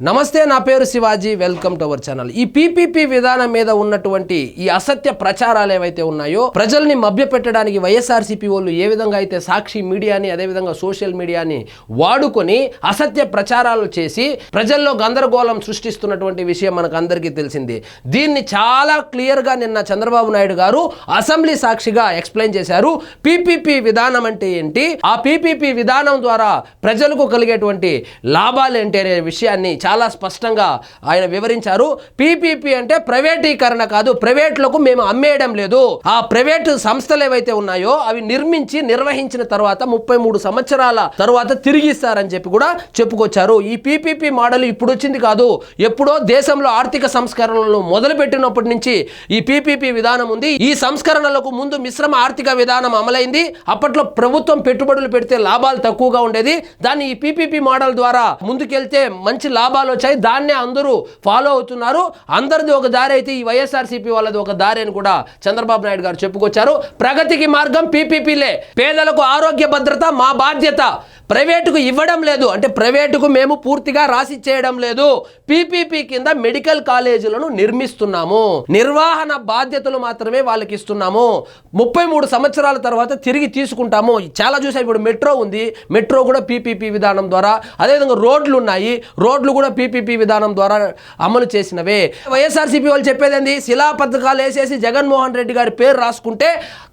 నమస్తే, నా పేరు Shivaji. Welcome to our channel. ఈ పీపీపీ విధానం మీద ఉన్నటువంటి ఈ అసత్య ప్రచారాలు ఏవైతే ఉన్నాయో, ప్రజల్ని మభ్యపెట్టడానికి వైఎస్ఆర్సీపీ వాళ్ళు ఏ విధంగా అయితే సాక్షి మీడియాని, అదేవిధంగా సోషల్ మీడియాని వాడుకొని అసత్య ప్రచారాలు చేసి ప్రజల్లో గందరగోళం సృష్టిస్తున్నటువంటి విషయం మనకు అందరికీ తెలిసింది. దీన్ని చాలా క్లియర్గా నిన్న చంద్రబాబు నాయుడు గారు అసెంబ్లీ సాక్షిగా ఎక్స్ప్లెయిన్ చేశారు. పీపీపీ విధానం అంటే ఏంటి, ఆ పీపీపీ విధానం ద్వారా ప్రజలకు కలిగేటువంటి లాభాలు ఏంటి అనే విషయాన్ని చాలా స్పష్టంగా ఆయన వివరించారు. పీపీపీ అంటే ప్రైవేటీకరణ కాదు, ప్రైవేట్లకు మేము అమ్మేయడం లేదు. ఆ ప్రైవేటు సంస్థలు ఏవైతే ఉన్నాయో అవి నిర్మించి నిర్వహించిన తర్వాత 33 సంవత్సరాల తర్వాత తిరిగిస్తారని చెప్పి కూడా చెప్పుకొచ్చారు. ఈ పీపీపీ మోడల్ ఇప్పుడు వచ్చింది కాదు, ఎప్పుడో దేశంలో ఆర్థిక సంస్కరణలు మొదలుపెట్టినప్పటి నుంచి ఈ పీపీపీ విధానం ఉంది. ఈ సంస్కరణలకు ముందు మిశ్రమ ఆర్థిక విధానం అమలైంది. అప్పట్లో ప్రభుత్వం పెట్టుబడులు పెడితే లాభాలు తక్కువగా ఉండేది. దాన్ని ఈ పీపీపీ మోడల్ ద్వారా ముందుకెళ్తే మంచి లాభాలు వచ్చాయి. దాన్నే అందరూ ఫాలో అవుతున్నారు. అందరిది ఒక దారి అయితే ఈ వైఎస్ఆర్సీపీ వాళ్ళది ఒక దారి అని కూడా చంద్రబాబు నాయుడు గారు చెప్పుకొచ్చారు. ప్రగతికి మార్గం పీపీపీలే, పేదలకు ఆరోగ్య భద్రత మా బాధ్యత, ప్రైవేటుకు ఇవ్వడం లేదు అంటే ప్రైవేటుకు మేము పూర్తిగా రాసి చేయడం లేదు. పీపీపీ కింద మెడికల్ కాలేజీలను నిర్మిస్తున్నాము, నిర్వహణ బాధ్యతలు మాత్రమే వాళ్ళకి ఇస్తున్నాము. 33 సంవత్సరాల తర్వాత తిరిగి తీసుకుంటాము. చాలా చూసాం, ఇప్పుడు మెట్రో ఉంది, మెట్రో కూడా పీపీపీ విధానం ద్వారా, అదేవిధంగా రోడ్లు ఉన్నాయి, రోడ్లు కూడా పీపీపీ విధానం ద్వారా అమలు చేసినవే. వైఎస్ఆర్సీపీ వాళ్ళు చెప్పేది శిలా పథకాలు వేసేసి జగన్మోహన్ రెడ్డి గారి పేరు రాసుకుంటే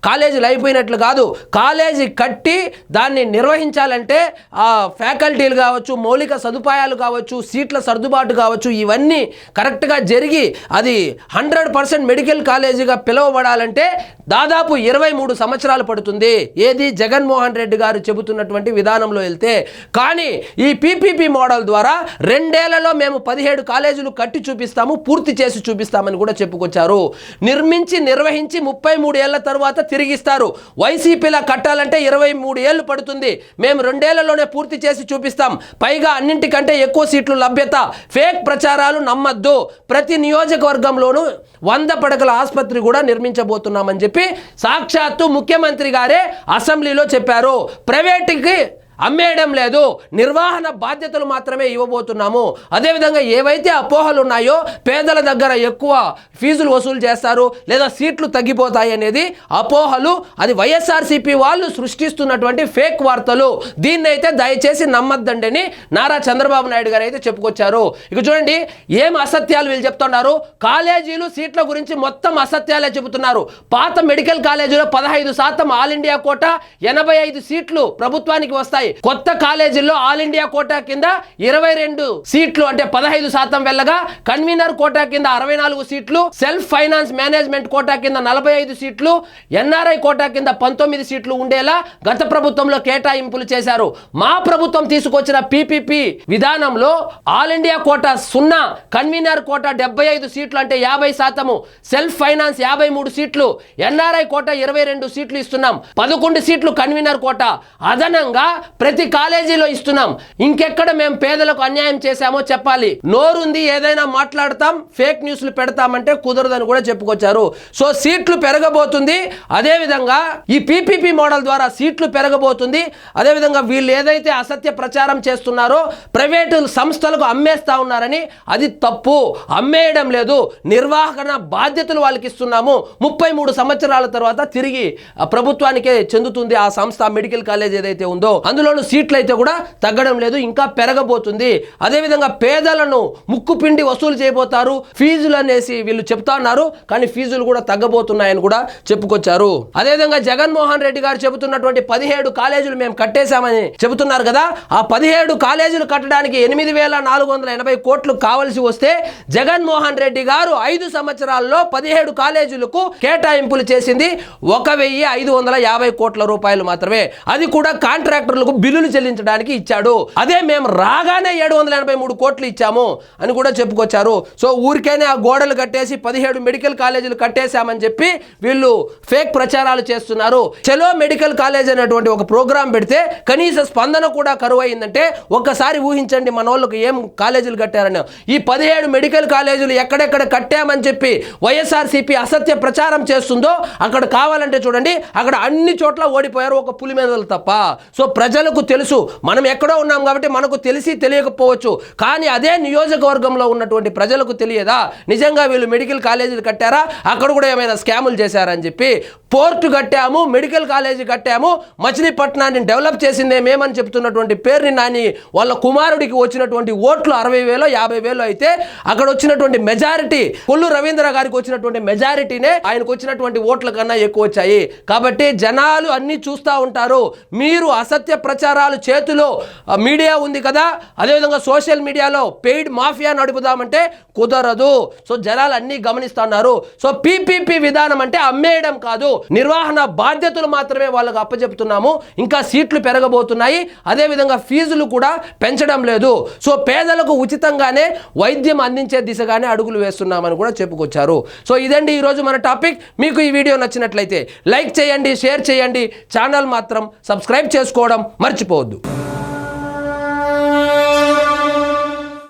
కాలేజీలు అయిపోయినట్లు కాదు. కాలేజీ కట్టి దాన్ని నిర్వహించాలంటే ఆ ఫ్యాకల్టీలు కావచ్చు, మౌలిక సదుపాయాలు కావచ్చు, సీట్ల సర్దుబాటు కావచ్చు, ఇవన్నీ కరెక్ట్గా జరిగి అది 100% మెడికల్ కాలేజీగా పిలువబడాలంటే దాదాపు 23 సంవత్సరాలు పడుతుంది. ఏది జగన్మోహన్ రెడ్డి గారు చెబుతున్నటువంటి విధానంలో వెళ్తే. కానీ ఈ పీపీపీ మోడల్ ద్వారా 2 ఏళ్లలో మేము 17 కాలేజీలు కట్టి చూపిస్తాము, పూర్తి చేసి చూపిస్తామని కూడా చెప్పుకొచ్చారు. నిర్మించి నిర్వహించి 33 ఏళ్ల తర్వాత తిరిగిస్తారు. వైసీపీలా కట్టాలంటే 23 ఏళ్ళు పడుతుంది, మేము 2 ఏళ్లలోనే పూర్తి చేసి చూపిస్తాం, పైగా అన్నింటికంటే ఎక్కువ సీట్లు లభ్యత. ఫేక్ ప్రచారాలు నమ్మద్దు. ప్రతి నియోజకవర్గంలోనూ 100 పడకల ఆసుపత్రి కూడా నిర్మించబోతున్నామని చెప్పి సాక్షాత్తు ముఖ్యమంత్రి గారే అసెంబ్లీలో చెప్పారు. ప్రైవేట్కి అమ్మేయడం లేదు, నిర్వహణ బాధ్యతలు మాత్రమే ఇవ్వబోతున్నాము. అదేవిధంగా ఏవైతే అపోహలు ఉన్నాయో, పేదల దగ్గర ఎక్కువ ఫీజులు వసూలు చేస్తారు లేదా సీట్లు తగ్గిపోతాయి అనేది అపోహలు, అది వైఎస్ఆర్సీపీ వాళ్ళు సృష్టిస్తున్నటువంటి ఫేక్ వార్తలు. దీన్నైతే దయచేసి నమ్మద్దండి నారా చంద్రబాబు నాయుడు గారు అయితే చెప్పుకొచ్చారు. ఇక చూడండి ఏం అసత్యాలు వీళ్ళు చెప్తున్నారు. కాలేజీలు సీట్ల గురించి మొత్తం అసత్యాలే చెబుతున్నారు. పాత మెడికల్ కాలేజీలో 15% ఆల్ ఇండియా కోటా, 85 సీట్లు ప్రభుత్వానికి వస్తాయి. కొత్త కాలేజీల్లో ఆల్ ఇండియా కోటా కింద 22 సీట్లు అంటే 15% వెళ్ళగా, కన్వీనర్ కోటా కింద 64 సీట్లు, సెల్ఫ్ ఫైనాన్స్ మేనేజ్మెంట్ కోటా కింద 45 సీట్లు, ఎన్ఆర్ఐ కోటా కింద 19 సీట్లు ఉండేలా గత ప్రభుత్వంలో కేటాయింపులు చేశారు. మా ప్రభుత్వం తీసుకొచ్చిన పీపీపీ విధానంలో all India quota 0, convener quota 75 సీట్లు అంటే 50%, సెల్ఫ్ ఫైనాన్స్ 53 సీట్లు, ఎన్ఆర్ఐ కోటా 22 సీట్లు ఇస్తున్నాం, 11 సీట్లు కన్వీనర్ కోటా అదనంగా ప్రతి కాలేజీలో ఇస్తున్నాం. ఇంకెక్కడ మేము పేదలకు అన్యాయం చేశామో చెప్పాలి. నోరుంది ఏదైనా మాట్లాడతాం, ఫేక్ న్యూస్లు పెడతామంటే కుదరదని కూడా చెప్పుకొచ్చారు. సో సీట్లు పెరగబోతుంది. అదేవిధంగా ఈ పీపీపీ మోడల్ ద్వారా సీట్లు పెరగబోతుంది. అదేవిధంగా వీళ్ళు ఏదైతే అసత్య ప్రచారం చేస్తున్నారో, ప్రైవేటు సంస్థలకు అమ్మేస్తా ఉన్నారని, అది తప్పు. అమ్మేయడం లేదు, నిర్వహణ బాధ్యతలు వాళ్ళకి ఇస్తున్నాము. 33 సంవత్సరాల తర్వాత తిరిగి ప్రభుత్వానికే చెందుతుంది ఆ సంస్థ, మెడికల్ కాలేజ్ ఏదైతే ఉందో. అందులోనూ సీట్లు అయితే కూడా తగ్గడం లేదు, ఇంకా పెరగబోతుంది. అదేవిధంగా పేదలను ముక్కు పిండి వసూలు చేయబోతారు, ఫీజులు అనేసి వీళ్ళు చెప్తా ఉన్నారు. కానీ ఫీజులు కూడా తగ్గబోతున్నాయని కూడా చెప్పుకొచ్చారు. అదేవిధంగా జగన్మోహన్ రెడ్డి గారు చెబుతున్నటువంటి 17 కాలేజీలు మేము కట్టేశామని చెబుతున్నారు కదా. ఆ 17 కాలేజీలు కట్టడానికి 8,480 కోట్లు కావలసి వస్తే జగన్మోహన్ రెడ్డి గారు 5 సంవత్సరాల్లో 17 కాలేజీలకు కేటాయింపులు చేసింది 1,550 కోట్ల రూపాయలు మాత్రమే. అది కూడా కాంట్రాక్టర్లకు బిల్లులు చెల్లించడానికి ఇచ్చాడు. అదే మేము రాగానే 783 కోట్లు ఇచ్చాము అని కూడా చెప్పుకొచ్చారు. సో ఊరికైనా ఆ గోడలు కట్టేసి 17 మెడికల్ కాలేజీలు కట్టేశామని చెప్పి వీళ్ళు ఫేక్ ప్రచారాలు చేస్తున్నారు. చలో మెడికల్ కాలేజ్ అనేటువంటి ఒక ప్రోగ్రాం పెడితే కనీస స్పందన కూడా కరువు అయిందంటే ఒక్కసారి ఊహించండి మన వాళ్ళకు ఏం కాలేజీలు కట్టారని. ఈ 17 మెడికల్ కాలేజీలు ఎక్కడెక్కడ కట్టామని చెప్పి వైఎస్ఆర్సీపీ అసత్య ప్రచారం చేస్తుందో అక్కడ కావాలంటే చూడండి, అక్కడ అన్ని చోట్ల ఓడిపోయారు, ఒక పులిమేదలు తప్ప. సో ప్రజల ప్రజలకు తెలుసు, మనం ఎక్కడో ఉన్నాం కాబట్టి మనకు తెలిసి తెలియకపోవచ్చు, కానీ అదే నియోజకవర్గంలో ఉన్నటువంటి ప్రజలకు తెలియదా నిజంగా వీళ్ళు మెడికల్ కాలేజీలు కట్టారా, అక్కడ కూడా ఏమైనా స్కాములు చేశారని చెప్పి. పోర్టు కట్టాము, మెడికల్ కాలేజీ కట్టాము, మచిలీపట్నాన్ని డెవలప్ చేసిందే మేమని చెప్తున్నటువంటి పేరుని నాని వాళ్ళ కుమారుడికి వచ్చినటువంటి ఓట్లు 60,000 50,000 అయితే అక్కడ వచ్చినటువంటి మెజారిటీ కొల్లు రవీంద్ర గారికి వచ్చినటువంటి మెజారిటీనే ఆయనకు వచ్చినటువంటి ఓట్ల కన్నా ఎక్కువ వచ్చాయి. కాబట్టి జనాలు అన్ని చూస్తూ ఉంటారు. మీరు అసత్య ప్రచారాలు చేతిలో మీడియా ఉంది కదా, అదేవిధంగా సోషల్ మీడియాలో పెయిడ్ మాఫియా నడుపుదామంటే కుదరదు. సో జనాలు అన్ని గమనిస్తున్నారు. సో పీపీపీ విధానం అంటే అమ్మేయడం కాదు, నిర్వహణ బాధ్యతలు మాత్రమే వాళ్ళకు అప్పచెప్తున్నాము. ఇంకా సీట్లు పెరగబోతున్నాయి, అదేవిధంగా ఫీజులు కూడా పెంచడం లేదు. సో పేదలకు ఉచితంగానే వైద్యం అందించే దిశగానే అడుగులు వేస్తున్నామని కూడా చెప్పుకొచ్చారు. సో ఇదండి ఈరోజు మన టాపిక్. మీకు ఈ వీడియో నచ్చినట్లయితే లైక్ చేయండి, షేర్ చేయండి, ఛానల్ మాత్రం సబ్స్క్రైబ్ చేసుకోవడం మర్చిపోవద్దు.